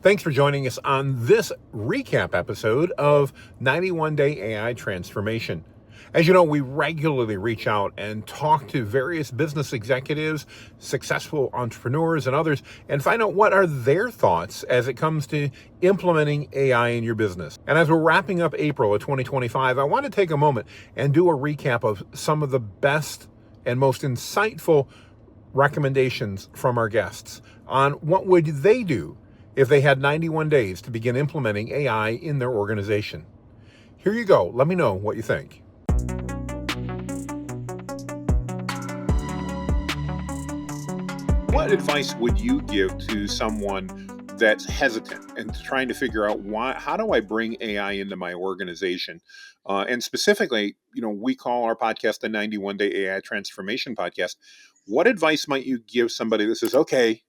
Thanks for joining us on this recap episode of 91 Day AI Transformation. As you know, we regularly reach out and talk to various business executives, successful entrepreneurs, and others, and find out what are their thoughts as it comes to implementing AI in your business. And as we're wrapping up April of 2025, I want to take a moment and do a recap of some of the best and most insightful recommendations from our guests on what would they do if they had 91 days to begin implementing AI in their organization. Here you go. Let me know what you think. What advice would you give to someone that's hesitant and trying to figure out how do I bring AI into my organization? And specifically, we call our podcast the 91 Day AI Transformation Podcast. What advice might you give somebody that says, okay,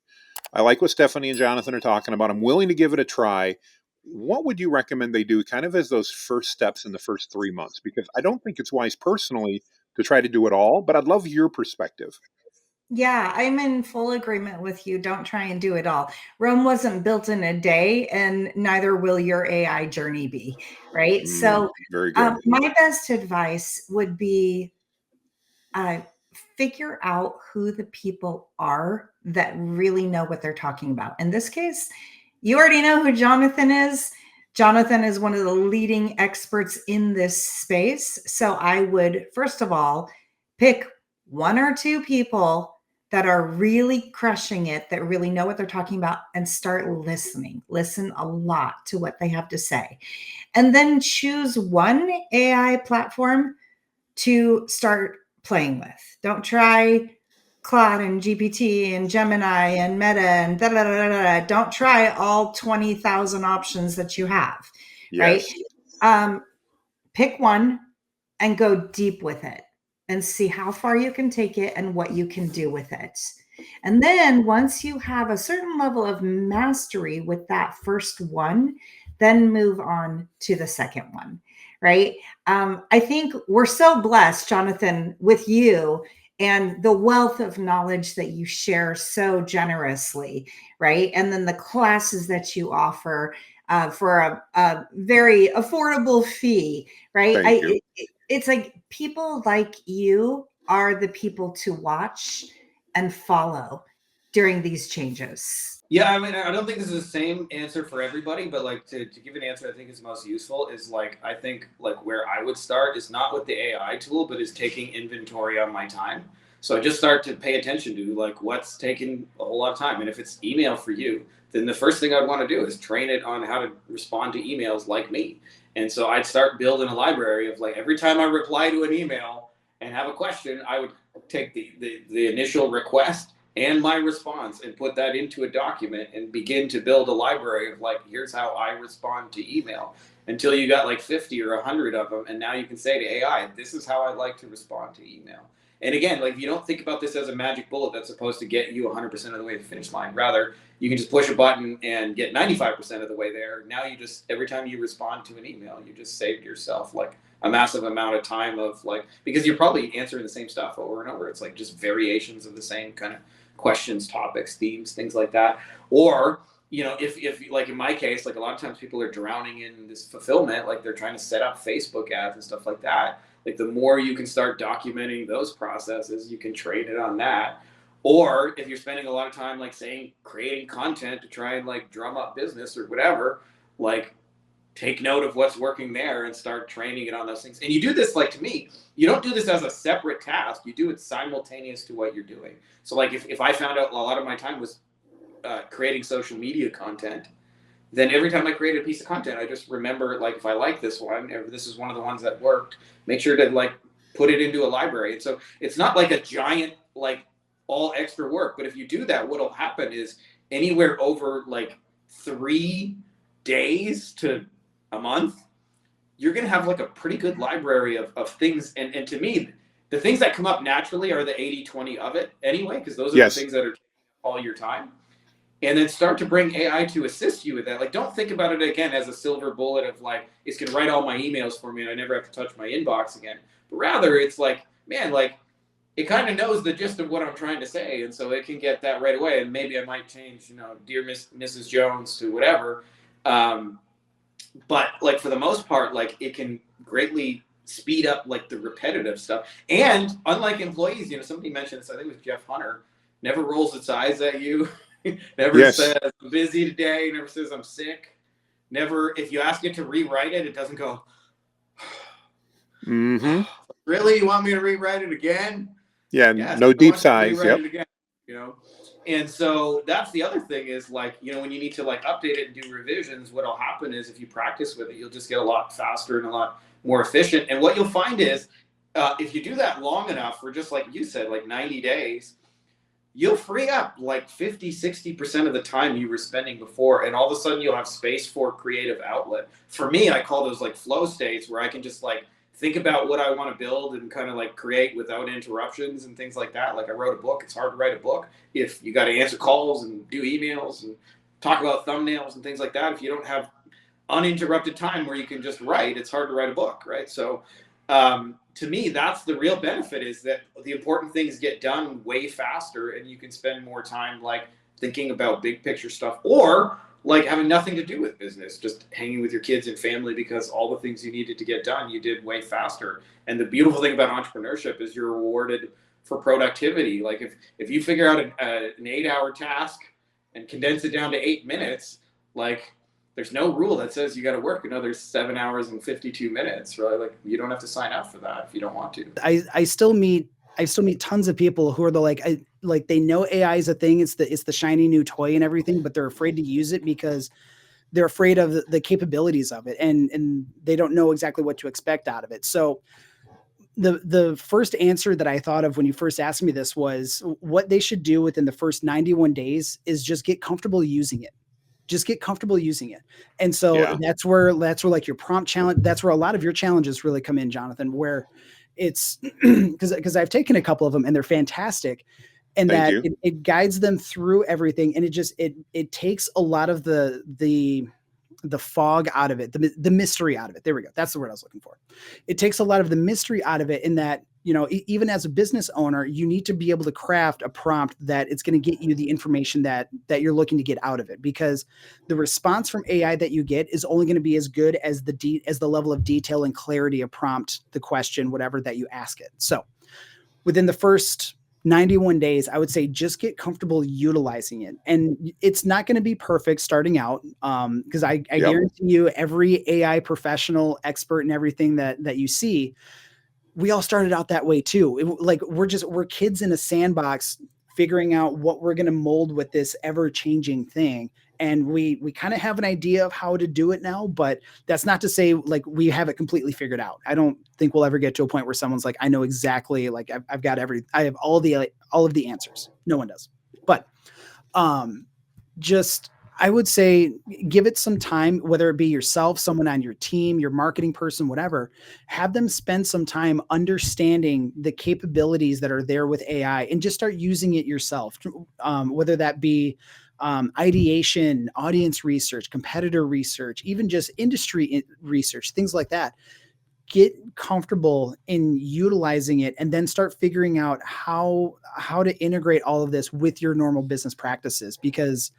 I like what Stephanie and Jonathan are talking about. I'm willing to give it a try. What would you recommend they do kind of as those first steps in the first 3 months? Because I don't think it's wise personally to try to do it all, but I'd love your perspective. Yeah, I'm in full agreement with you. Don't try and do it all. Rome wasn't built in a day, and neither will your AI journey be, right? Very good. My best advice would be figure out who the people are that really know what they're talking about. In this case, you already know who Jonathan is. Jonathan is one of the leading experts in this space. So I would, first of all, pick one or two people that are really crushing it, that really know what they're talking about, and start listening. Listen a lot to what they have to say. And then choose one AI platform to start playing with. Don't try Claude and GPT and Gemini and Meta and da da da da. Don't try all 20,000 options that you have, Yes. right? Pick one and go deep with it and see how far you can take it and what you can do with it. And then once you have a certain level of mastery with that first one, then move on to the second one, right? I think we're so blessed, Jonathan, with you and the wealth of knowledge that you share so generously, right? And then the classes that you offer for a very affordable fee, right? Thank you. It's like people like you are the people to watch and follow during these changes. Yeah, I mean, I don't think this is the same answer for everybody, but like to give an answer I think is most useful is like, I think like where I would start is not with the AI tool, but is taking inventory on my time. So I just start to pay attention to like what's taking a whole lot of time. And if it's email for you, then the first thing I'd want to do is train it on how to respond to emails like me. And so I'd start building a library of like every time I reply to an email and have a question, I would take the initial request and my response and put that into a document and begin to build a library of like, here's how I respond to email until you got like 50 or 100 of them. And now you can say to AI, this is how I'd like to respond to email. And again, like you don't think about this as a magic bullet that's supposed to get you 100% of the way to the finish line. Rather, you can just push a button and get 95% of the way there. Now you just, every time you respond to an email, you just saved yourself like a massive amount of time of like, because you're probably answering the same stuff over and over. It's like just variations of the same kind of questions, topics, themes, things like that. Or, if like in my case, like a lot of times people are drowning in this fulfillment, like they're trying to set up Facebook ads and stuff like that. Like the more you can start documenting those processes, you can train it on that. Or if you're spending a lot of time like saying creating content to try and like drum up business or whatever, like take note of what's working there and start training it on those things. And you do this, like to me, you don't do this as a separate task. You do it simultaneous to what you're doing. So like if I found out a lot of my time was creating social media content, then every time I create a piece of content, I just remember like if I like this one, if this is one of the ones that worked, make sure to like put it into a library. And so it's not like a giant like all extra work, but if you do that, what'll happen is anywhere over like 3 days to a month, you're going to have like a pretty good library of things. And to me, the things that come up naturally are the 80-20 of it anyway, because those are the things that are all your time. And then start to bring AI to assist you with that. Like, don't think about it again as a silver bullet of like, it's going to write all my emails for me and I never have to touch my inbox again. But rather it's like, man, like it kind of knows the gist of what I'm trying to say, and so it can get that right away. And maybe I might change, dear Mrs. Jones to whatever. But like for the most part, like it can greatly speed up like the repetitive stuff. And unlike employees, somebody mentioned this, I think it was Jeff Hunter, never rolls its eyes at you, never says I'm busy today, never says I'm sick, never, if you ask it to rewrite it, it doesn't go, really, you want me to rewrite it again? Yeah, yes, no deep sighs. Yep. It again, And so that's the other thing is like, when you need to like update it and do revisions, what'll happen is if you practice with it, you'll just get a lot faster and a lot more efficient. And what you'll find is if you do that long enough, for just like you said, like 90 days, you'll free up like 50-60% of the time you were spending before. And all of a sudden you'll have space for creative outlet. For me, I call those like flow states where I can just like think about what I want to build and kind of like create without interruptions and things like that. Like I wrote a book. It's hard to write a book if you got to answer calls and do emails and talk about thumbnails and things like that. If you don't have uninterrupted time where you can just write, it's hard to write a book, right? So to me, that's the real benefit, is that the important things get done way faster and you can spend more time like thinking about big picture stuff, or like having nothing to do with business, just hanging with your kids and family, because all the things you needed to get done, you did way faster. And the beautiful thing about entrepreneurship is you're rewarded for productivity. Like if you figure out an 8-hour task and condense it down to 8 minutes, like there's no rule that says you got to work another 7 hours and 52 minutes, right? Like you don't have to sign up for that if you don't want to. I still meet tons of people who are like they know AI is a thing. It's the shiny new toy and everything, but they're afraid to use it because they're afraid of the capabilities of it, and they don't know exactly what to expect out of it. So the first answer that I thought of when you first asked me this was what they should do within the first 91 days is just get comfortable using it. Just get comfortable using it. And so that's where like your prompt challenge, that's where a lot of your challenges really come in, Jonathan, where it's because I've taken a couple of them and they're fantastic. And it guides them through everything. And it takes a lot of the fog out of it, the mystery out of it. There we go. That's the word I was looking for. It takes a lot of the mystery out of it, in that, even as a business owner, you need to be able to craft a prompt that it's going to get you the information that you're looking to get out of it, because the response from AI that you get is only going to be as good as the level of detail and clarity of prompt, the question, whatever that you ask it. So within the first 91 days, I would say just get comfortable utilizing it. And it's not going to be perfect starting out, because I guarantee you every AI professional, expert, and everything that you see, we all started out that way too. We're kids in a sandbox figuring out what we're going to mold with this ever-changing thing. And we kind of have an idea of how to do it now, but that's not to say like we have it completely figured out. I don't think we'll ever get to a point where someone's like, I know exactly, like I have all of the answers. No one does. But I would say give it some time, whether it be yourself, someone on your team, your marketing person, whatever. Have them spend some time understanding the capabilities that are there with AI, and just start using it yourself, whether that be ideation, audience research, competitor research, even just industry research, things like that. Get comfortable in utilizing it, and then start figuring out how to integrate all of this with your normal business practices, because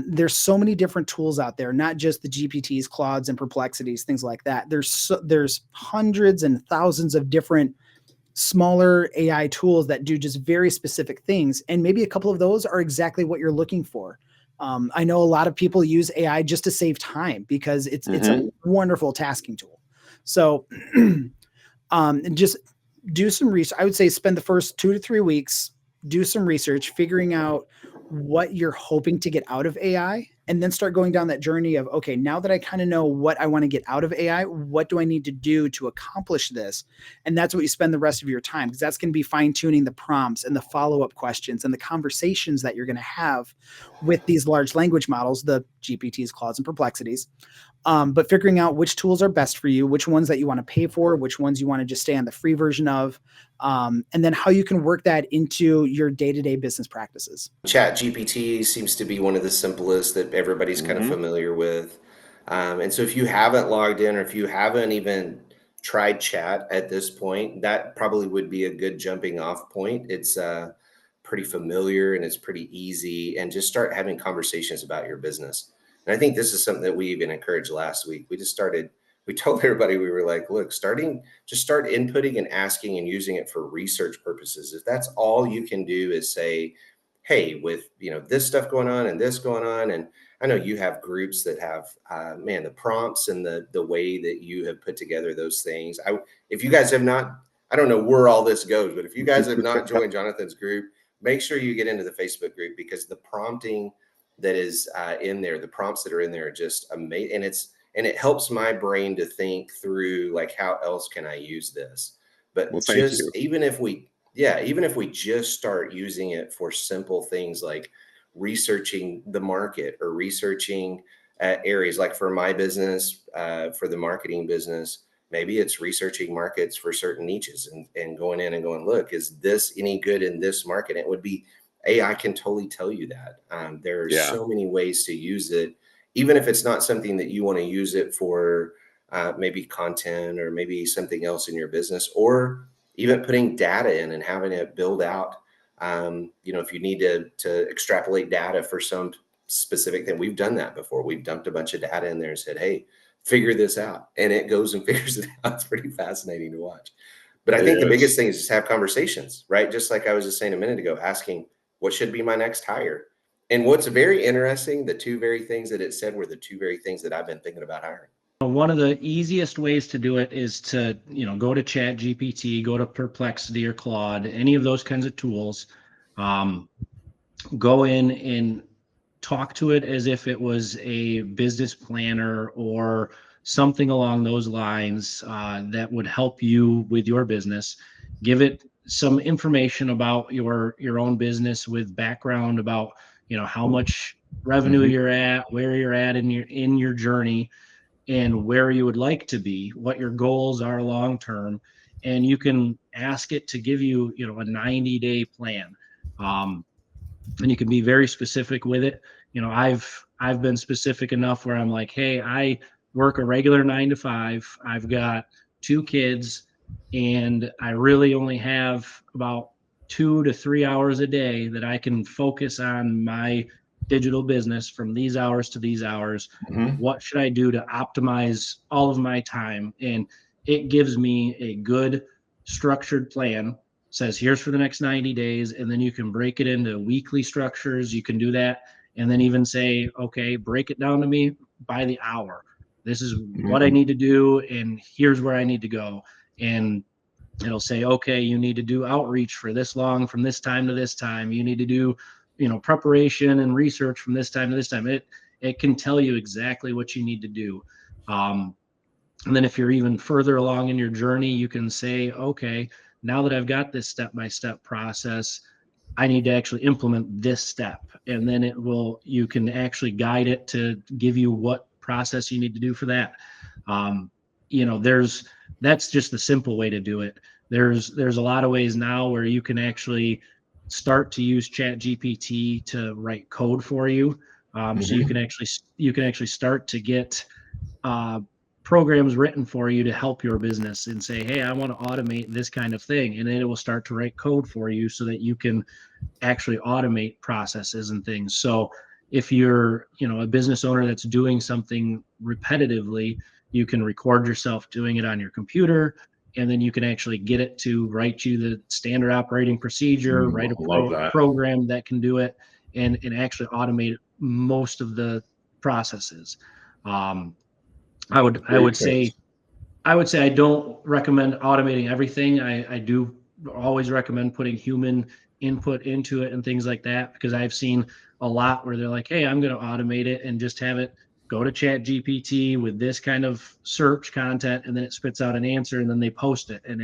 there's so many different tools out there, not just the GPTs, Claudes, and Perplexities, things like that. There's hundreds and thousands of different smaller AI tools that do just very specific things. And maybe a couple of those are exactly what you're looking for. I know a lot of people use AI just to save time, because it's a wonderful tasking tool. So just do some research. I would say spend the first 2 to 3 weeks, do some research, figuring out what you're hoping to get out of AI, and then start going down that journey of, okay, now that I kind of know what I want to get out of AI, what do I need to do to accomplish this? And that's what you spend the rest of your time, because that's going to be fine tuning the prompts and the follow-up questions and the conversations that you're going to have with these large language models, the GPTs, Claudes, and Perplexities. But figuring out which tools are best for you, which ones that you want to pay for, which ones you want to just stay on the free version of, and then how you can work that into your day-to-day business practices. ChatGPT seems to be one of the simplest that everybody's kind of familiar with. And so if you haven't logged in, or if you haven't even tried chat at this point, that probably would be a good jumping off point. It's pretty familiar and it's pretty easy, and just start having conversations about your business. And I think this is something that we even encouraged last week. We told everybody, we were like, look, just start inputting and asking and using it for research purposes. If that's all you can do is say, hey, with this stuff going on and this going on, and I know you have groups that have the prompts and the way that you have put together those things. If you guys have not, I don't know where all this goes, but if you guys have not joined Jonathan's group, make sure you get into the Facebook group, because the prompting that is in there, the prompts that are in there are just amazing, and it helps my brain to think through, like, how else can I use this? But Well, thank you. even if we just start using it for simple things like researching the market or researching areas, like for my business, for the marketing business, maybe it's researching markets for certain niches and going in and going, look, is this any good in this market? It would be, AI can totally tell you that. There are so many ways to use it, even if it's not something that you want to use it for, maybe content or maybe something else in your business, or even putting data in and having it build out. If you need to extrapolate data for some specific thing, we've done that before. We've dumped a bunch of data in there and said, hey, figure this out. And it goes and figures it out. It's pretty fascinating to watch. But I think the biggest thing is just have conversations, right? Just like I was just saying a minute ago, asking what should be my next hire. And what's very interesting, the two very things that it said were the two very things that I've been thinking about hiring. One of the easiest ways to do it is to, go to ChatGPT, go to Perplexity or Claude, any of those kinds of tools. Go in and talk to it as if it was a business planner or something along those lines that would help you with your business. Give it some information about your own business with background about, how much revenue you're at, where you're at in your journey, and where you would like to be, what your goals are long term. And you can ask it to give you, a 90-day plan. And you can be very specific with it. I've been specific enough where I'm like, hey, I work a regular 9 to 5. I've got 2 kids, and I really only have about 2 to 3 hours a day that I can focus on my digital business from these hours to these hours. What should I do to optimize all of my time? And it gives me a good structured plan. Says here's for the next 90 days. And then you can break it into weekly structures. You can do that. And then even say, okay, break it down to me by the hour. This is what I need to do. And here's where I need to go. And it'll say, okay, you need to do outreach for this long, from this time to this time. You need to do, preparation and research from this time to this time. It can tell you exactly what you need to do. And then if you're even further along in your journey, you can say, okay, now that I've got this step-by-step process, I need to actually implement this step. And then you can actually guide it to give you what process you need to do for that. That's just the simple way to do it. There's a lot of ways now where you can actually start to use ChatGPT to write code for you. So you can actually start to get programs written for you to help your business and say, hey, I want to automate this kind of thing. And then it will start to write code for you so that you can actually automate processes and things. So if you're, a business owner that's doing something repetitively, you can record yourself doing it on your computer, and then you can actually get it to write you the standard operating procedure, write a program that can do it, and actually automate most of the processes. I would say I don't recommend automating everything. I do always recommend putting human input into it and things like that, because I've seen a lot where they're like, hey, I'm going to automate it and just have it go to ChatGPT with this kind of search content, and then it spits out an answer, and then they post it, and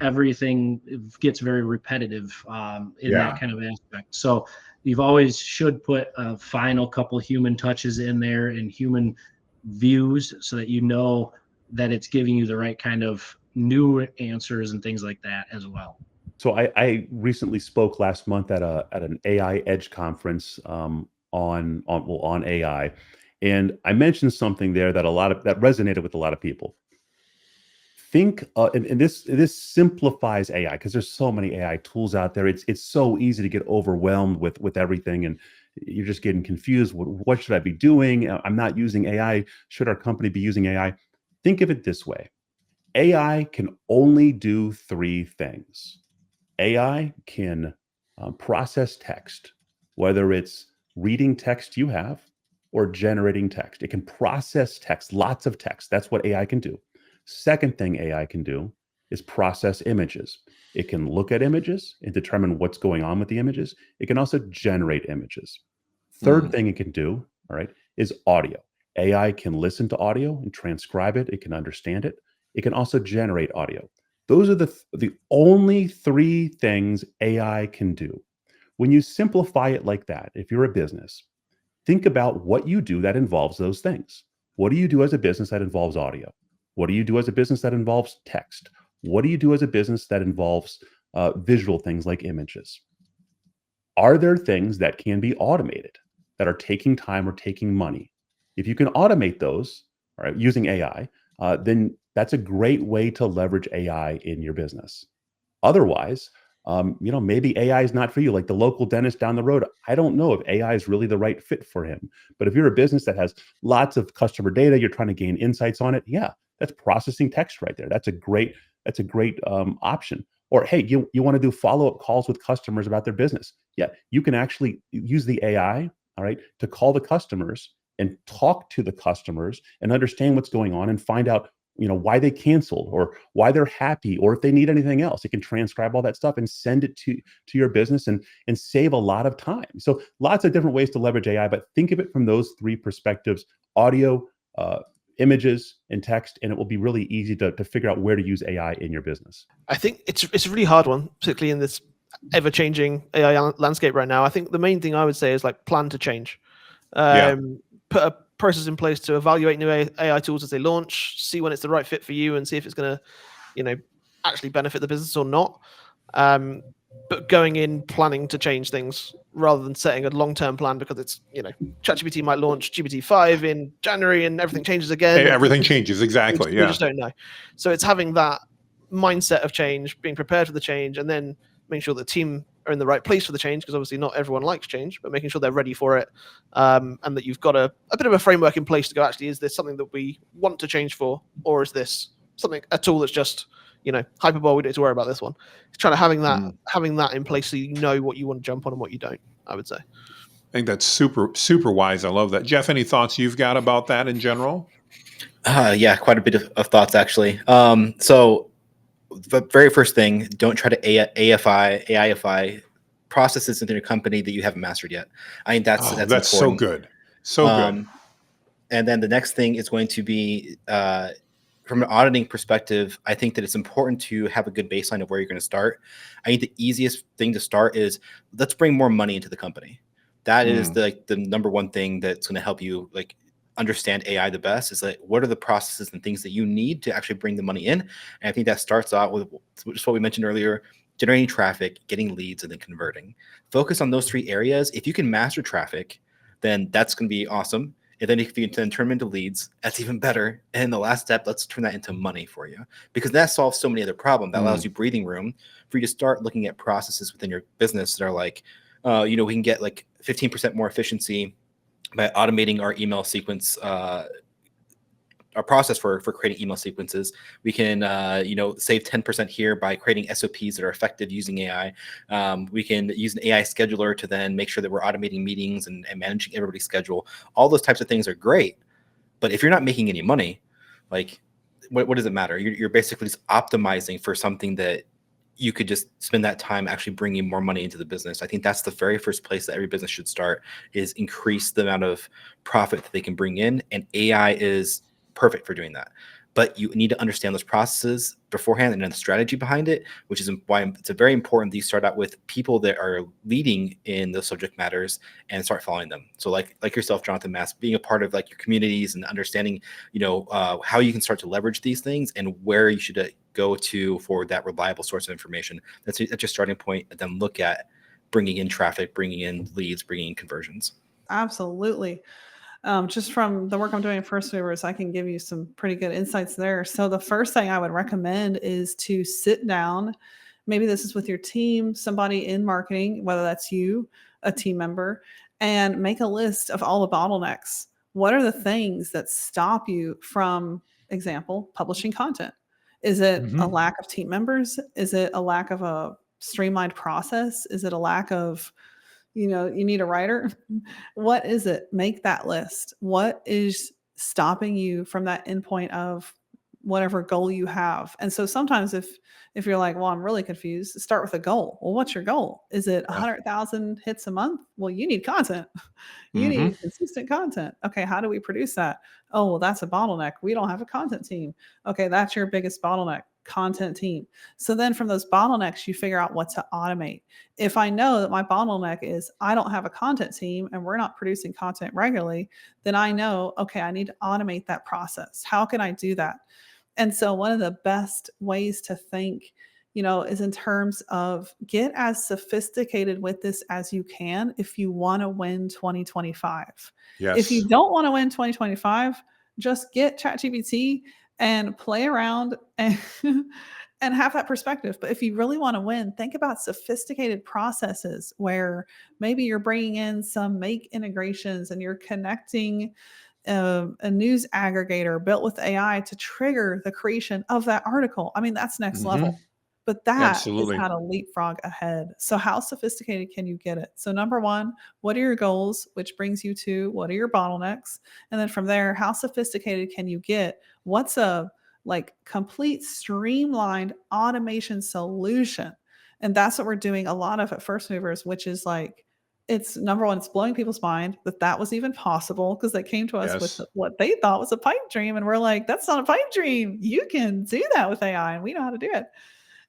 everything gets very repetitive in that kind of aspect. So you've always should put a final couple human touches in there and human views so that that it's giving you the right kind of new answers and things like that as well. So I recently spoke last month at an AI Edge conference on AI, and I mentioned something there that resonated with a lot of people. think, and this simplifies AI because there's so many AI tools out there. It's so easy to get overwhelmed with everything, and you're just getting confused. What should I be doing? I'm not using AI. Should our company be using AI? Think of it this way. AI can only do three things. AI can process text, whether it's reading text you have or generating text. It can process text, lots of text. That's what AI can do. Second thing AI can do is process images. It can look at images and determine what's going on with the images. It can also generate images. Third thing it can do, all right, is audio. AI can listen to audio and transcribe it. It can understand it. It can also generate audio. Those are the only three things AI can do. When you simplify it like that, if you're a business, think about what you do that involves those things. What do you do as a business that involves audio? What do you do as a business that involves text? What do you do as a business that involves visual things like images? Are there things that can be automated that are taking time or taking money? If you can automate those, all right, using AI, then that's a great way to leverage AI in your business. Otherwise, maybe AI is not for you. Like the local dentist down the road, I don't know if AI is really the right fit for him. But if you're a business that has lots of customer data, you're trying to gain insights on it. Yeah, that's processing text right there. That's a great option. Or hey, you want to do follow-up calls with customers about their business. Yeah, you can actually use the AI, all right, to call the customers and talk to the customers and understand what's going on and find out why they canceled or why they're happy or if they need anything else. It can transcribe all that stuff and send it to your business and save a lot of time. So lots of different ways to leverage AI, but think of it from those three perspectives: audio, images, and text, and it will be really easy to figure out where to use AI in your business. I think it's a really hard one, particularly in this ever-changing AI landscape right now. I think the main thing I would say is like plan to change. Put a process in place to evaluate new AI tools as they launch, see when it's the right fit for you, and see if it's going to, actually benefit the business or not. But going in planning to change things rather than setting a long-term plan, because it's, ChatGPT might launch GPT-5 in January and everything changes again. Hey, everything changes, exactly. We just don't know. So it's having that mindset of change, being prepared for the change, and then making sure the team are in the right place for the change, because obviously not everyone likes change, but making sure they're ready for it, and that you've got a bit of a framework in place to go, actually, is this something that we want to change for, or is this a tool that's just hyperbole, we don't need to worry about this one. It's trying to having that in place so you know what you want to jump on and what you don't, I would say. I think that's super wise. I love that. Jeff, any thoughts you've got about that in general? Yeah, quite a bit of thoughts, actually. So the very first thing, don't try to AIify processes within your company that you haven't mastered yet. I mean, that's important. So good. Good. And then the next thing is going to be, from an auditing perspective, I think that it's important to have a good baseline of where you're going to start. I think the easiest thing to start is, let's bring more money into the company. That is the number one thing that's going to help you understand AI the best, is what are the processes and things that you need to actually bring the money in. And I think that starts out with just what we mentioned earlier: generating traffic, getting leads, and then converting. Focus on those three areas. If you can master traffic, then that's going to be awesome. And then if you can turn them into leads, that's even better. And the last step, let's turn that into money for you, because that solves so many other problems. That allows you breathing room for you to start looking at processes within your business that are we can get 15% more efficiency by automating our email sequence, our process for creating email sequences. We can, save 10% here by creating SOPs that are effective using AI. We can use an AI scheduler to then make sure that we're automating meetings and managing everybody's schedule. All those types of things are great, but if you're not making any money, what does it matter? You're basically just optimizing for something that you could just spend that time actually bringing more money into the business. I think that's the very first place that every business should start, is increase the amount of profit that they can bring in. And AI is perfect for doing that. But you need to understand those processes beforehand and then the strategy behind it, which is why it's very important that you start out with people that are leading in those subject matters and start following them. So like yourself, Jonathan Mast, being a part of your communities and understanding, how you can start to leverage these things and where you should go to for that reliable source of information. That's your starting point, and then look at bringing in traffic, bringing in leads, bringing in conversions. Absolutely. just from the work I'm doing in First Movers, I can give you some pretty good insights there. So the first thing I would recommend is to sit down. Maybe this is with your team, somebody in marketing, whether that's you, a team member, and make a list of all the bottlenecks. What are the things that stop you from, example, publishing content? Is it a lack of team members? Is it a lack of a streamlined process? Is it a lack of, you need a writer? What is it? Make that list. What is stopping you from that endpoint of whatever goal you have? And so sometimes if you're like, well, I'm really confused, start with a goal. Well, what's your goal? Is it 100,000 hits a month? Well, you need content. You need consistent content. Okay, how do we produce that? Oh, well, that's a bottleneck. We don't have a content team. Okay, that's your biggest bottleneck, content team. So then from those bottlenecks, you figure out what to automate. If I know that my bottleneck is I don't have a content team and we're not producing content regularly, then I know, okay, I need to automate that process. How can I do that? And so one of the best ways to think, is in terms of get as sophisticated with this as you can if you want to win 2025. Yes. If you don't want to win 2025, just get ChatGPT and play around and have that perspective. But if you really want to win, think about sophisticated processes where maybe you're bringing in some make integrations and you're connecting a news aggregator built with AI to trigger the creation of that article. I mean, that's next level, but that Absolutely. is how to leapfrog ahead. So how sophisticated can you get it? So number one, what are your goals, which brings you to what are your bottlenecks? And then from there, how sophisticated can you get? What's a complete streamlined automation solution? And that's what we're doing a lot of at First Movers, which is it's number one, it's blowing people's mind that was even possible because they came to us with what they thought was a pipe dream. And we're like, that's not a pipe dream. You can do that with AI and we know how to do it.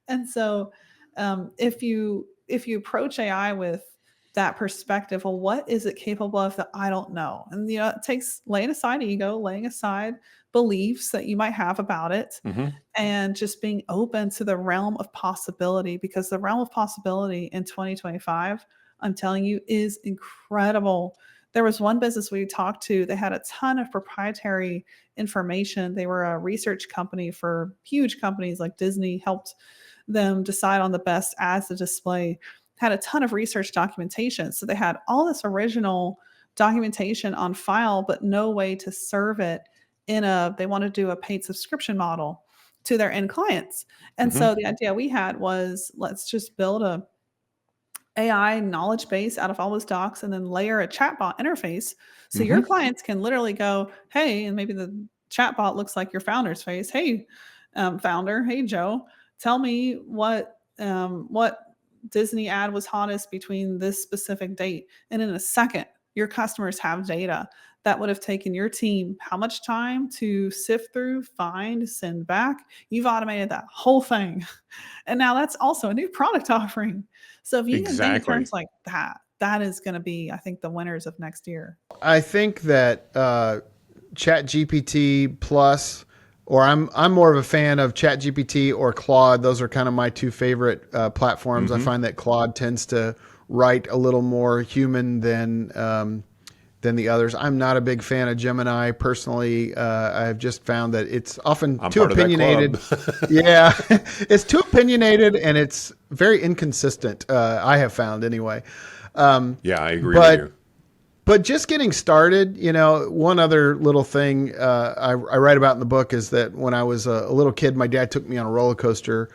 And so if you approach AI with that perspective, well, what is it capable of that I don't know? And, it takes laying aside ego, laying aside beliefs that you might have about it, and just being open to the realm of possibility, because the realm of possibility in 2025, I'm telling you, is incredible. There was one business we talked to, they had a ton of proprietary information. They were a research company for huge companies like Disney, helped them decide on the best ads to display, had a ton of research documentation. So they had all this original documentation on file, but no way to serve it they want to do a paid subscription model to their end clients. And so the idea we had was, let's just build a AI knowledge base out of all those docs and then layer a chatbot interface. So your clients can literally go, hey, and maybe the chatbot looks like your founder's face. Hey, founder. Hey, Joe, tell me what Disney ad was hottest between this specific date. And in a second, your customers have data that would have taken your team how much time to sift through, find, send back. You've automated that whole thing. And now that's also a new product offering. So if you can think in terms like that, that is going to be, I think, the winners of next year. I think that ChatGPT plus, or I'm more of a fan of ChatGPT or Claude. Those are kind of my two favorite platforms. I find that Claude tends to write a little more human than the others. I'm not a big fan of Gemini personally. I've just found that it's often too opinionated. Yeah, it's too opinionated and it's very inconsistent. I have found anyway. Yeah, I agree with you. But just getting started, one other little thing I write about in the book is that when I was a little kid, my dad took me on a roller coaster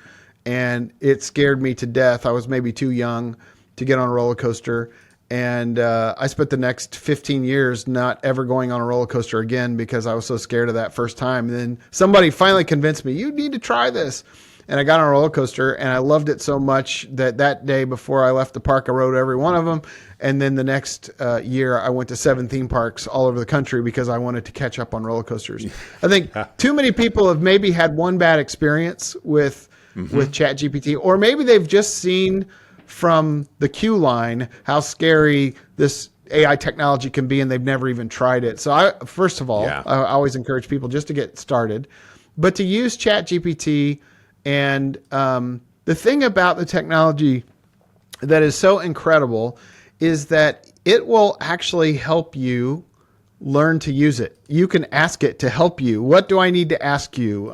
and it scared me to death. I was maybe too young to get on a roller coaster. And I spent the next 15 years not ever going on a roller coaster again because I was so scared of that first time. And then somebody finally convinced me, you need to try this. And I got on a roller coaster and I loved it so much that day before I left the park, I rode every one of them. And then the next year I went to 7 theme parks all over the country because I wanted to catch up on roller coasters. I think too many people have maybe had one bad experience with ChatGPT, or maybe they've just seen from the queue line how scary this AI technology can be and they've never even tried it. So first of all, I always encourage people just to get started, but to use ChatGPT. And the thing about the technology that is so incredible is that it will actually help you learn to use it. You can ask it to help you. What do I need to ask you?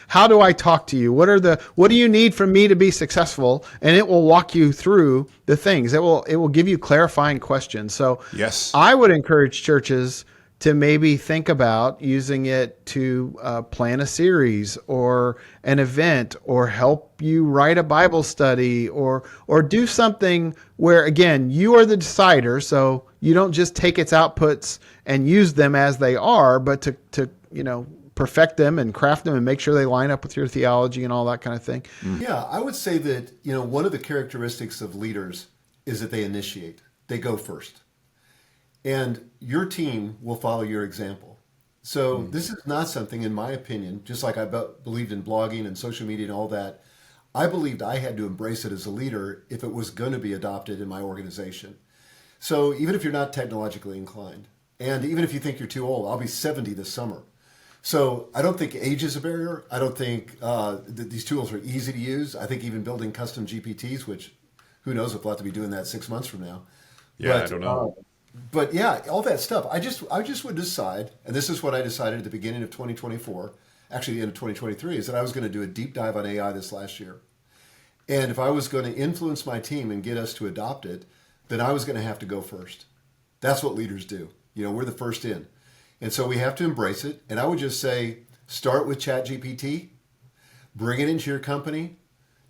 How do I talk to you? What do you need from me to be successful? And it will walk you through the things. It will give you clarifying questions. So Yes. I would encourage churches to maybe think about using it to plan a series or an event, or help you write a Bible study, or do something where, again, you are the decider. So you don't just take its outputs and use them as they are, but to perfect them and craft them and make sure they line up with your theology and all that kind of thing. Yeah, I would say that, one of the characteristics of leaders is that they initiate. They go first. And your team will follow your example. So this is not something, in my opinion, just like I believed in blogging and social media and all that, I believed I had to embrace it as a leader if it was going to be adopted in my organization. So even if you're not technologically inclined, and even if you think you're too old, I'll be 70 this summer. So I don't think age is a barrier. I don't think that these tools are easy to use. I think even building custom GPTs, which who knows if we'll have to be doing that 6 months from now. Yeah, But, I don't know. But yeah, all that stuff. I just would decide, and this is what I decided at the beginning of 2024, actually the end of 2023, is that I was going to do a deep dive on AI this last year. And if I was going to influence my team and get us to adopt it, then I was going to have to go first. That's what leaders do. We're the first in. And so we have to embrace it. And I would just say, start with ChatGPT, bring it into your company,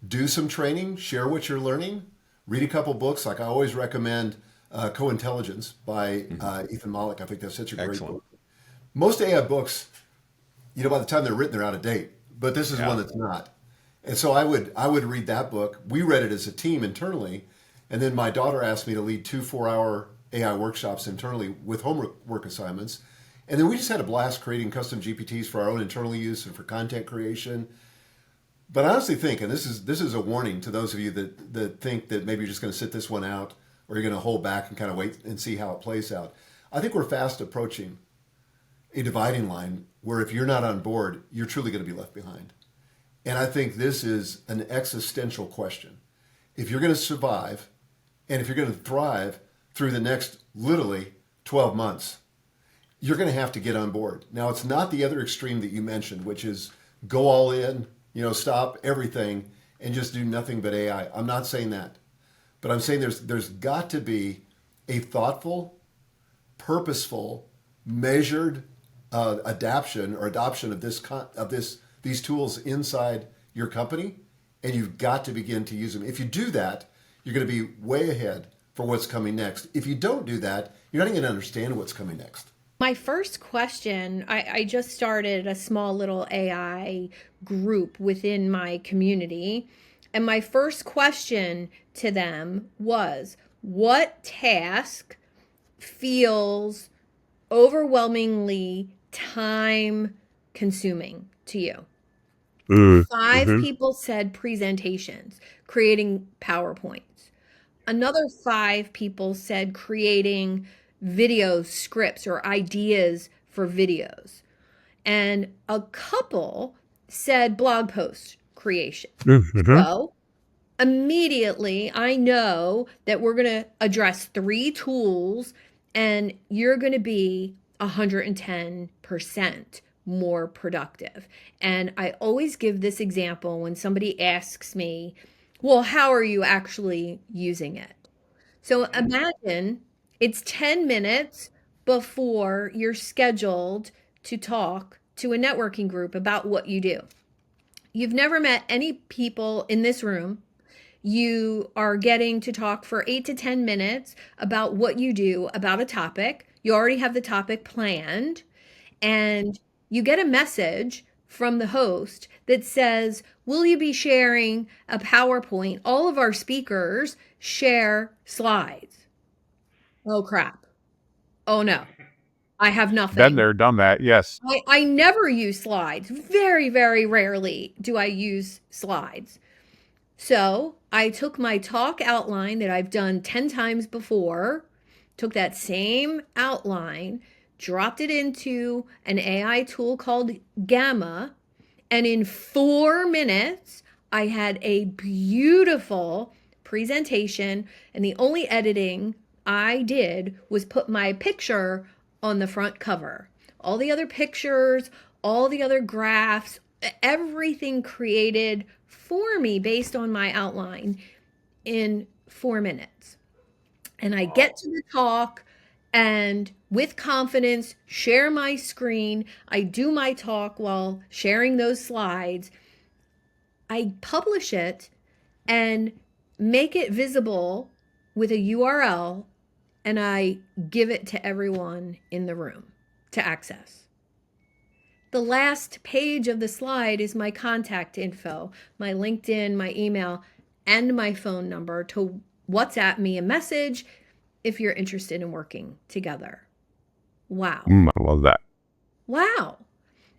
do some training, share what you're learning, read a couple books. Like I always recommend Co-Intelligence by Ethan Malik. I think that's such a great book. Most AI books, by the time they're written, they're out of date. But this is one that's not. And so I would read that book. We read it as a team internally. And then my daughter asked me to lead 2 4-hour AI workshops internally with homework assignments. And then we just had a blast creating custom GPTs for our own internal use and for content creation. But I honestly think, and this is a warning to those of you that think that maybe you're just going to sit this one out, or you're going to hold back and kind of wait and see how it plays out. I think we're fast approaching a dividing line where if you're not on board, you're truly going to be left behind. And I think this is an existential question. If you're going to survive and if you're going to thrive through the next literally 12 months, you're going to have to get on board. Now, it's not the other extreme that you mentioned, which is go all in, stop everything and just do nothing but AI. I'm not saying that. But I'm saying there's got to be a thoughtful, purposeful, measured adoption of these tools inside your company, and you've got to begin to use them. If you do that, you're going to be way ahead for what's coming next. If you don't do that, you're not going to understand what's coming next. My first question, I just started a small little AI group within my community. And my first question to them was, what task feels overwhelmingly time consuming to you? 5 people said presentations, creating PowerPoints. Another 5 people said creating video scripts or ideas for videos. And a couple said blog post creation. So immediately I know that we're going to address 3 tools and you're going to be 110% more productive. And I always give this example when somebody asks me, well, how are you actually using it? So imagine it's 10 minutes before you're scheduled to talk to a networking group about what you do. You've never met any people in this room. You are getting to talk for 8 to 10 minutes about what you do about a topic. You already have the topic planned, and you get a message from the host that says, will you be sharing a PowerPoint? All of our speakers share slides. Oh, crap. Oh, no. I have nothing. Been there, done that. Yes. I never use slides. Very, very rarely do I use slides. So I took my talk outline that I've done 10 times before, took that same outline, dropped it into an AI tool called Gamma, and in 4 minutes, I had a beautiful presentation, and the only editing I did was put my picture on the front cover. All the other pictures, all the other graphs, everything created for me based on my outline in 4 minutes. And I get to the talk and with confidence share my screen. I do my talk while sharing those slides. I publish it and make it visible with a URL, and I give it to everyone in the room to access. The last page of the slide is my contact info, my LinkedIn, my email, and my phone number to WhatsApp me a message if you're interested in working together. Wow. I love that. Wow.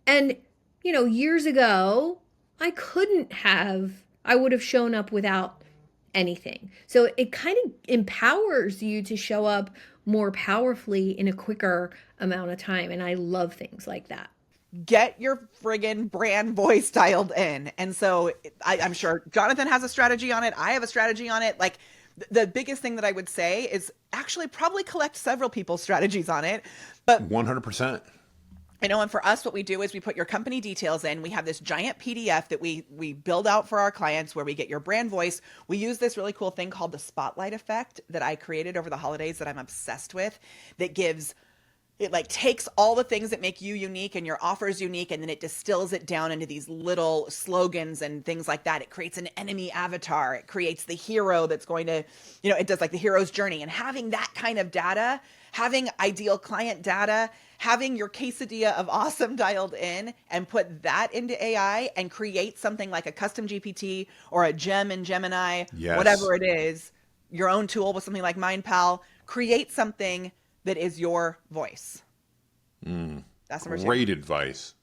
And, years ago, I would have shown up without anything. So it kind of empowers you to show up more powerfully in a quicker amount of time. And I love things like that. Get your friggin' brand voice dialed in. And so I'm sure Jonathan has a strategy on it. I have a strategy on it. Like, the biggest thing that I would say is actually probably collect several people's strategies on it. But 100%. And for us, what we do is we put your company details in. We have this giant PDF that we build out for our clients where we get your brand voice. We use this really cool thing called the spotlight effect that I created over the holidays that I'm obsessed with, that takes all the things that make you unique and your offers unique, and then it distills it down into these little slogans and things like that. It creates an enemy avatar. It creates the hero that's going to, it does like the hero's journey. And having that kind of data, having ideal client data, having your quesadilla of awesome dialed in, and put that into AI and create something like a custom GPT or a gem in Gemini, Yes. whatever it is, your own tool with something like MindPal, create something that is your voice. That's number 2. Great advice.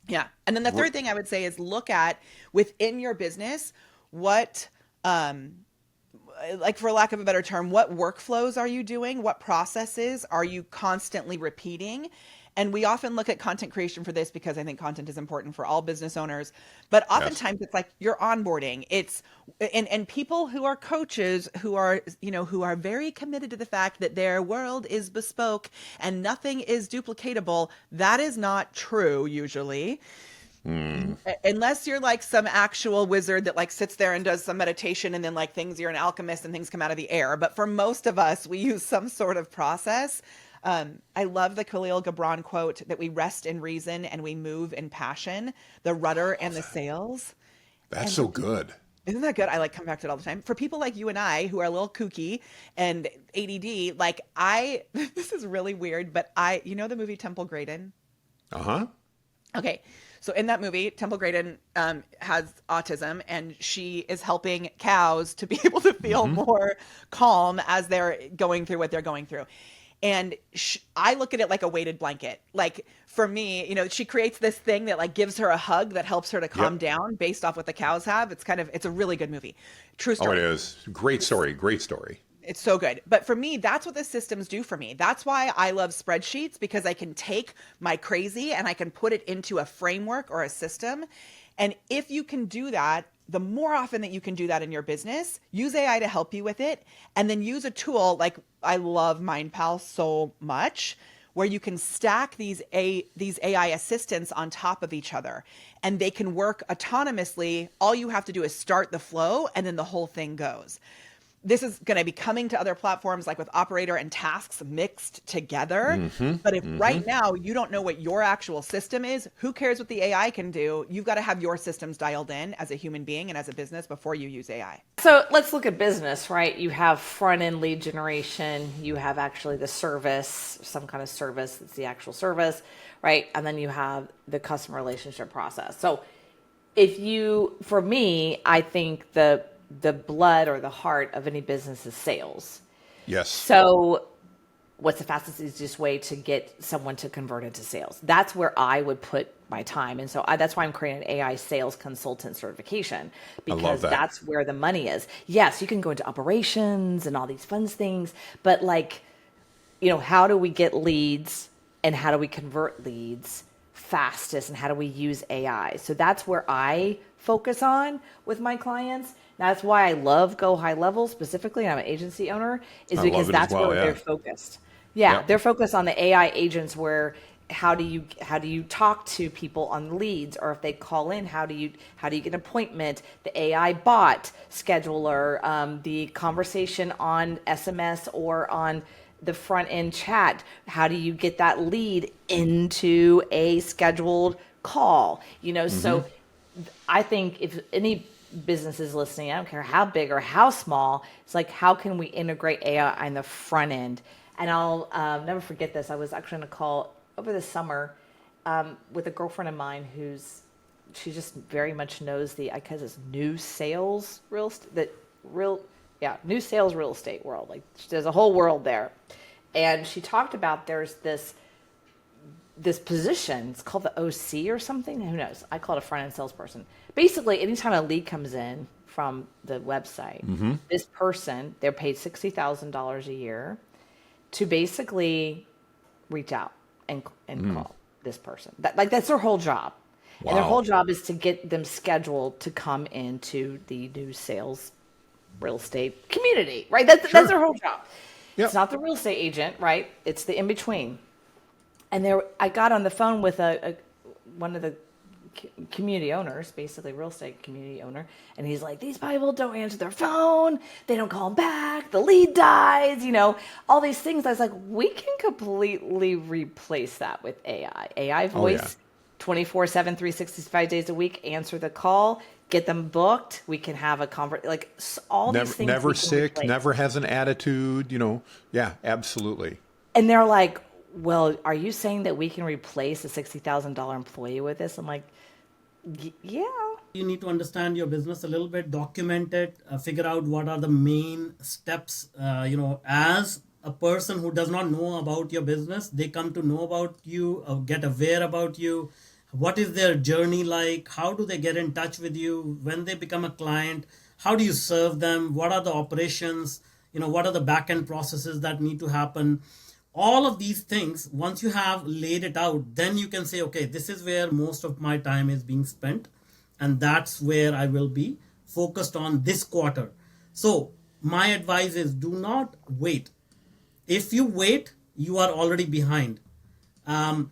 Yeah. And then the third thing I would say is look at within your business, what, for lack of a better term, what workflows are you doing? What processes are you constantly repeating? And we often look at content creation for this because I think content is important for all business owners. But oftentimes it's like your onboarding. It's and people who are coaches who are very committed to the fact that their world is bespoke and nothing is duplicatable. That is not true usually. Unless you're like some actual wizard that like sits there and does some meditation and then you're an alchemist and things come out of the air. But for most of us, we use some sort of process. I love the Khalil Gibran quote that we rest in reason and we move in passion, the rudder and the sails. That's so good. Isn't that good? I come back to it all the time. For people like you and I who are a little kooky and ADD, this is really weird, but the movie Temple Grandin? Uh-huh. Okay. So in that movie, Temple Grandin has autism, and she is helping cows to be able to feel more calm as they're going through what they're going through. And I look at it like a weighted blanket. Like for me, she creates this thing that gives her a hug that helps her to calm down based off what the cows have. It's a really good movie. True story. Oh, it is. Great story. Great story. It's so good. But for me, that's what the systems do for me. That's why I love spreadsheets, because I can take my crazy and I can put it into a framework or a system. And if you can do that, the more often that you can do that in your business, use AI to help you with it. And then use a tool like I love MindPal so much, where you can stack these AI assistants on top of each other, and they can work autonomously. All you have to do is start the flow, and then the whole thing goes. This is going to be coming to other platforms like with Operator and Tasks mixed together. But if right now you don't know what your actual system is, who cares what the AI can do? You've got to have your systems dialed in as a human being and as a business before you use AI. So let's look at business, right? You have front-end lead generation. You have actually the service, some kind of service that's the actual service, right? And then you have the customer relationship process. So for me, I think the blood or the heart of any business is sales. Yes. So what's the fastest, easiest way to get someone to convert into sales? That's where I would put my time. And so that's why I'm creating an AI sales consultant certification, because that's where the money is. Yes, you can go into operations and all these fun things, but how do we get leads and how do we convert leads fastest and how do we use AI? So that's where I focus on with my clients. That's why I love Go High Level specifically. I'm an agency owner, is because that's where they're focused. Yeah, Yep. they're focused on the AI agents where how do you talk to people on leads, or if they call in, how do you get an appointment? The AI bot scheduler, the conversation on SMS or on the front end chat, how do you get that lead into a scheduled call? So I think if any business is listening, I don't care how big or how small, it's like, how can we integrate AI on the front end? And I'll never forget this. I was actually on a call over the summer with a girlfriend of mine she just very much knows because it's new sales real estate world. Like, there's a whole world there. And she talked about there's this position, it's called the OC or something. Who knows? I call it a front end salesperson. Basically, anytime a lead comes in from the website, this person, they're paid $60,000 a year to basically reach out and call this person. That's their whole job. Wow. And their whole job is to get them scheduled to come into the new sales real estate community, right? That's their whole job. Yep. It's not the real estate agent, right? It's the in-between. And I got on the phone with one of the community owners, basically real estate community owner, and he's like, these people don't answer their phone, they don't call them back, the lead dies, all these things. I was like, we can completely replace that with AI voice, 24/7, 365 days a week, answer the call, get them booked. We can have a conversation, like all these things. Never sick, never has an attitude, Yeah, absolutely. And they're like, well, are you saying that we can replace a $60,000 employee with this? I'm like, yeah. You need to understand your business a little bit, document it, figure out what are the main steps. As a person who does not know about your business, they come to know about you, get aware about you. What is their journey like? How do they get in touch with you when they become a client? How do you serve them? What are the operations? What are the back-end processes that need to happen? All of these things, once you have laid it out, then you can say, okay, this is where most of my time is being spent. And that's where I will be focused on this quarter. So my advice is, do not wait. If you wait, you are already behind.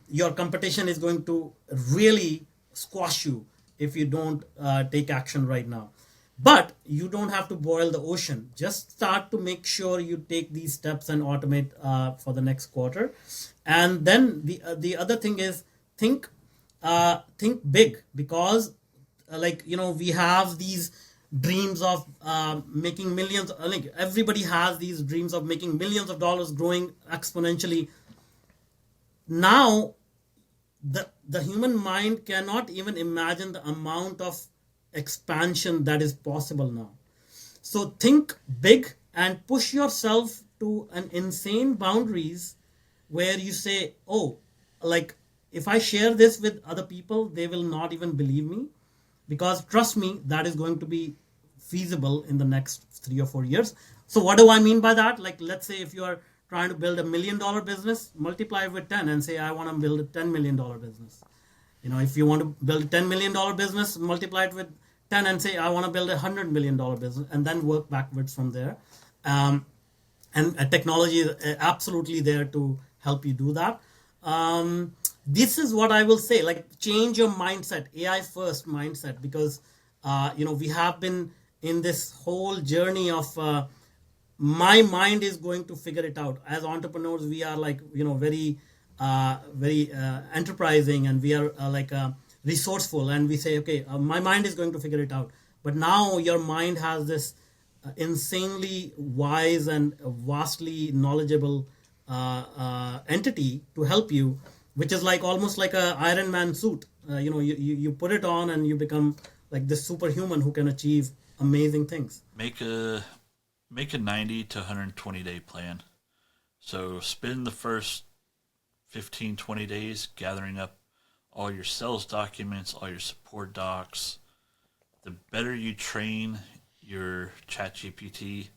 Your competition is going to really squash you if you don't take action right now. But you don't have to boil the ocean. Just start to make sure you take these steps and automate for the next quarter. And then the other thing is think big, because we have these dreams of making millions. Like, everybody has these dreams of making millions of dollars, growing exponentially. Now, the human mind cannot even imagine the amount of expansion that is possible now. So think big and push yourself to an insane boundaries where you say, if I share this with other people, they will not even believe me, because trust me, that is going to be feasible in the next 3 or 4 years. So what do I mean by that? Like, let's say if you are trying to build $1 million business, multiply it with 10 and say, I want to build a $10 million business. If you want to build a $10 million business, multiply it with 10 and say, I want to build a $100 million business, and then work backwards from there. And technology is absolutely there to help you do that. This is what I will say, change your mindset, AI first mindset, because, we have been in this whole journey of, my mind is going to figure it out. As entrepreneurs, we are very enterprising, and we are resourceful, and we say, okay, my mind is going to figure it out. But now your mind has this insanely wise and vastly knowledgeable entity to help you, which is almost like a Iron Man suit. You put it on and you become like this superhuman who can achieve amazing things. Make a 90 to 120 day plan. So spend the first 15, 20 days gathering up all your sales documents, all your support docs. The better you train your ChatGPT,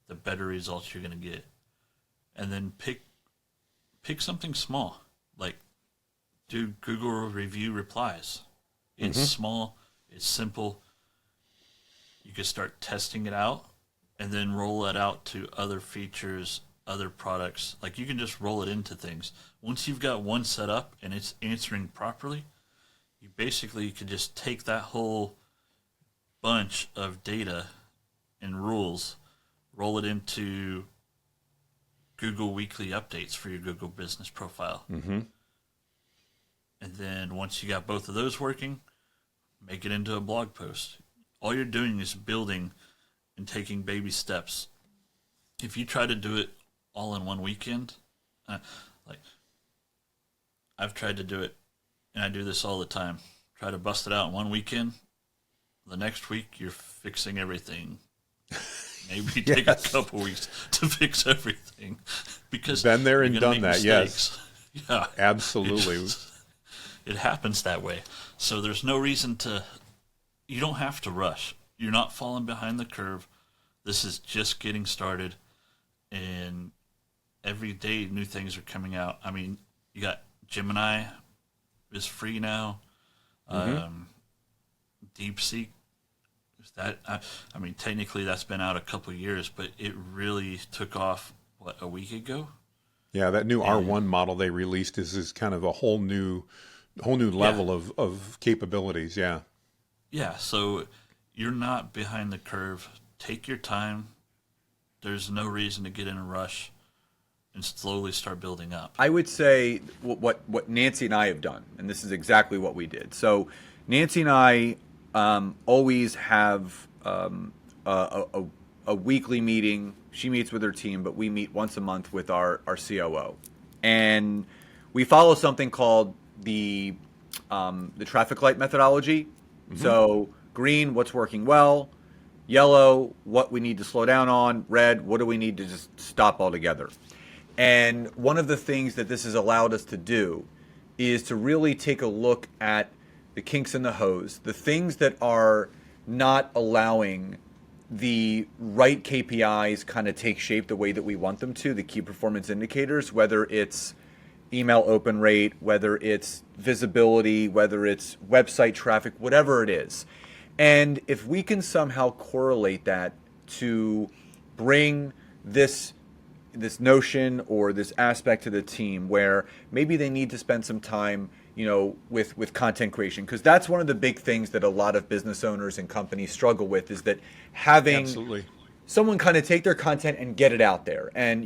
the better results you're going to get. And then pick something small, like do Google review replies. It's small, it's simple. You can start testing it out and then roll it out to other features other products. Like you can just roll it into things. Once you've got one set up and it's answering properly, you basically could just take that whole bunch of data and rules, roll it into Google Weekly Updates for your Google Business Profile. Mm-hmm. And then once you got both of those working, make it into a blog post. All you're doing is building and taking baby steps. If you try to do it all in one weekend, like I've tried to do it, and I do this all the time. Try to bust it out in one weekend. The next week, you're fixing everything. Maybe take a couple weeks to fix everything, because been there and you're gonna done make that. mistakes. Yes, yeah, absolutely. It happens that way. So there's no reason to. You don't have to rush. You're not falling behind the curve. This is just getting started, and every day new things are coming out. I mean, you got Gemini is free now. Mm-hmm. DeepSeek. That I mean, technically that's been out a couple of years, but it really took off a week ago. Yeah, that new R1 model they released is kind of a whole new level of capabilities. Yeah. Yeah, so you're not behind the curve. Take your time. There's no reason to get in a rush, and slowly start building up. I would say what Nancy and I have done, and this is exactly what we did. So Nancy and I always have a weekly meeting. She meets with her team, but we meet once a month with our COO, and we follow something called the traffic light methodology. Mm-hmm. So green, what's working well; yellow, what we need to slow down on; red, what do we need to just stop altogether. And one of the things that this has allowed us to do is to really take a look at the kinks in the hose, the things that are not allowing the right KPIs kind of take shape the way that we want them to, the key performance indicators, whether it's email open rate, whether it's visibility, whether it's website traffic, whatever it is. And if we can somehow correlate that to bring this notion or this aspect to the team where maybe they need to spend some time, with content creation, because that's one of the big things that a lot of business owners and companies struggle with, is that having Absolutely. someone kind of take their content and get it out there. And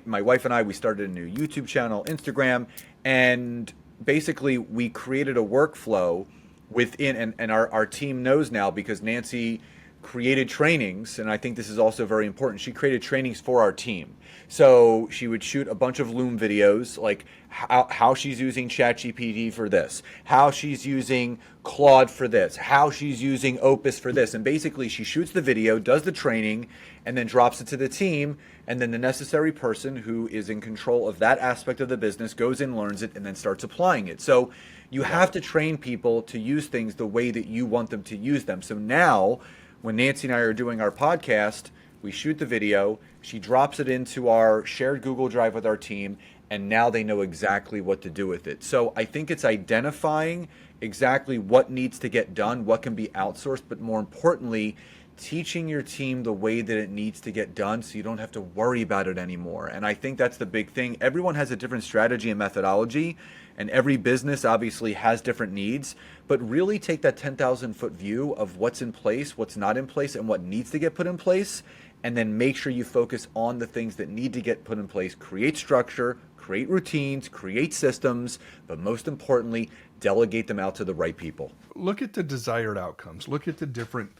my wife and I, we started a new YouTube channel, Instagram, and basically we created a workflow within, and our team knows now, because Nancy created trainings, and I think this is also very important. She created trainings for our team. So she would shoot a bunch of Loom videos, like how she's using ChatGPT for this, how she's using Claude for this, how she's using Opus for this. And basically she shoots the video, does the training, and then drops it to the team. And then the necessary person who is in control of that aspect of the business goes in, learns it, and then starts applying it. So you have to train people to use things the way that you want them to use them. So now, when Nancy and I are doing our podcast, we shoot the video, she drops it into our shared Google Drive with our team, and now they know exactly what to do with it. So I think it's identifying exactly what needs to get done, what can be outsourced, but more importantly, teaching your team the way that it needs to get done so you don't have to worry about it anymore. And I think that's the big thing. Everyone has a different strategy and methodology, and every business obviously has different needs, but really take that 10,000 foot view of what's in place, what's not in place, and what needs to get put in place, and then make sure you focus on the things that need to get put in place. Create structure, create routines, create systems, but most importantly, delegate them out to the right people. Look at the desired outcomes. Look at the different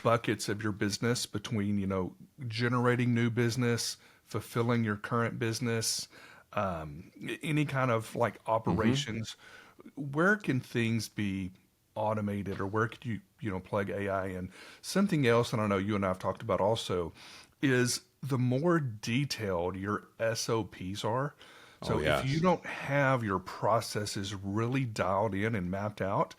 buckets of your business between, generating new business, fulfilling your current business, any kind of like operations. Where can things be automated, or where could you plug AI in? Something else, and I know you and I have talked about also, is the more detailed your SOPs are. So if you don't have your processes really dialed in and mapped out,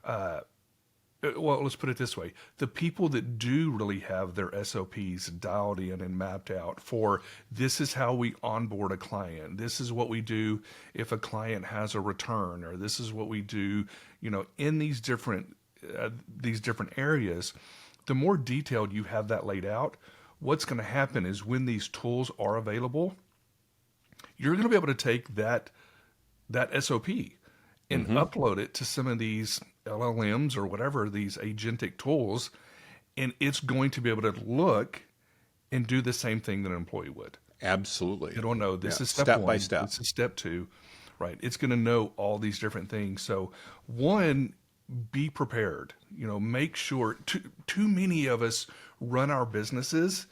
well, let's put it this way. The people that do really have their SOPs dialed in and mapped out for, this is how we onboard a client, this is what we do if a client has a return, or this is what we do, in these different areas, the more detailed you have that laid out, what's going to happen is when these tools are available, you're going to be able to take that SOP and upload it to some of these LLMs or whatever, these agentic tools, and it's going to be able to look and do the same thing that an employee would. Absolutely. It'll know this is step one, by step. this is step two, right? It's going to know all these different things. So one, be prepared, make sure too many of us run our businesses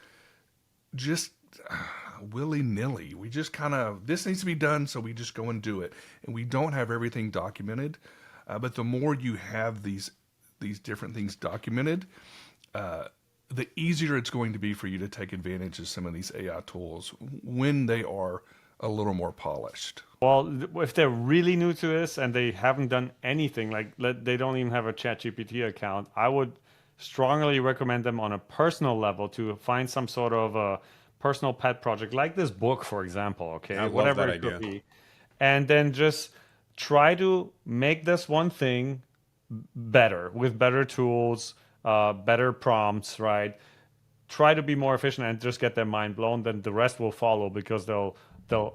just willy-nilly. We just kind of, this needs to be done, so we just go and do it. And we don't have everything documented. But the more you have these different things documented, the easier it's going to be for you to take advantage of some of these AI tools when they are a little more polished. Well, if they're really new to this and they haven't done anything, they don't even have a ChatGPT account, I would strongly recommend them on a personal level to find some sort of a personal pet project, like this book, for example, okay? I love Whatever that it could idea. be. And then just try to make this one thing better with better tools, better prompts, right? Try to be more efficient and just get their mind blown. Then the rest will follow because they'll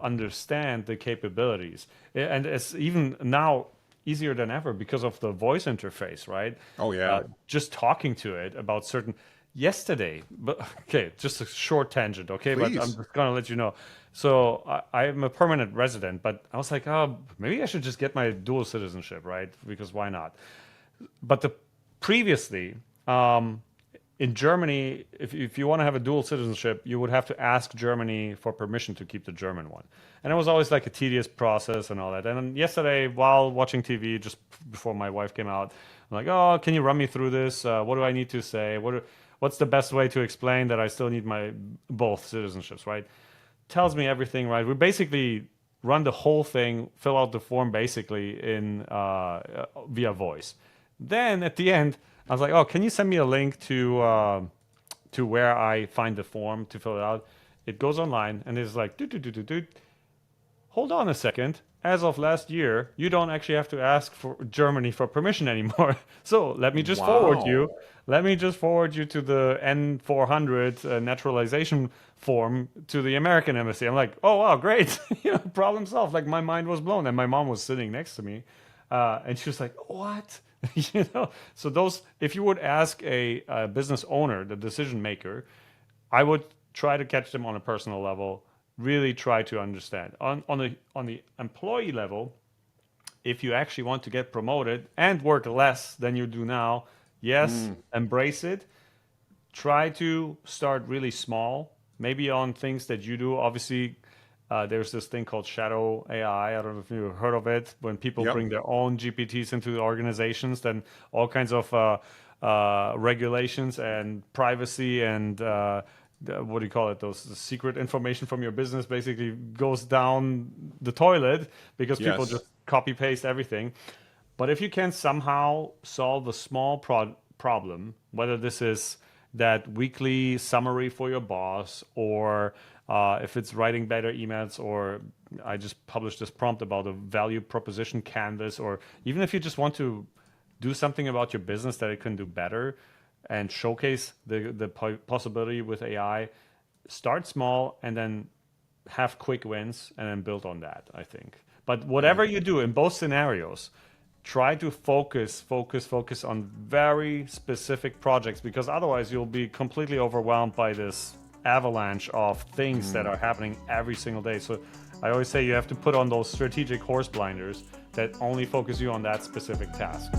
understand the capabilities. And it's even now easier than ever because of the voice interface, right? Oh, yeah. Just talking to it about certain... Yesterday, but okay, just a short tangent, okay? Please. But I'm just gonna let you know. So I'm a permanent resident, but I was like, oh, maybe I should just get my dual citizenship, right? Because why not? But previously, in Germany, if you want to have a dual citizenship, you would have to ask Germany for permission to keep the German one. And it was always like a tedious process and all that. And then yesterday, while watching TV, just before my wife came out, I'm like, oh, can you run me through this? What do I need to say? What's the best way to explain that I still need my both citizenships, right? Tells me everything, right? We basically run the whole thing, fill out the form basically in via voice. Then at the end, I was like, oh, can you send me a link to where I find the form to fill it out? It goes online and it's like, hold on a second. As of last year, you don't actually have to ask for Germany for permission anymore. So let me just forward you. Let me just forward you to the N400 naturalization form to the American embassy. I'm like, oh wow, great, problem solved. Like my mind was blown, and my mom was sitting next to me, and she was like, what? So those, if you would ask a business owner, the decision maker, I would try to catch them on a personal level. Really try to understand. On the employee level, if you actually want to get promoted and work less than you do now, yes, embrace it. Try to start really small, maybe on things that you do. Obviously, there's this thing called shadow AI. I don't know if you've heard of it. When people bring their own GPTs into the organizations, then all kinds of regulations and privacy and what do you call it? The secret information from your business basically goes down the toilet because people just copy paste everything. But if you can somehow solve a small problem, whether this is that weekly summary for your boss, or if it's writing better emails, or I just published this prompt about a value proposition canvas, or even if you just want to do something about your business that it can do better, and showcase the possibility with AI, start small and then have quick wins and then build on that, I think. But whatever you do in both scenarios, try to focus on very specific projects, because otherwise you'll be completely overwhelmed by this avalanche of things that are happening every single day. So I always say you have to put on those strategic horse blinders that only focus you on that specific task.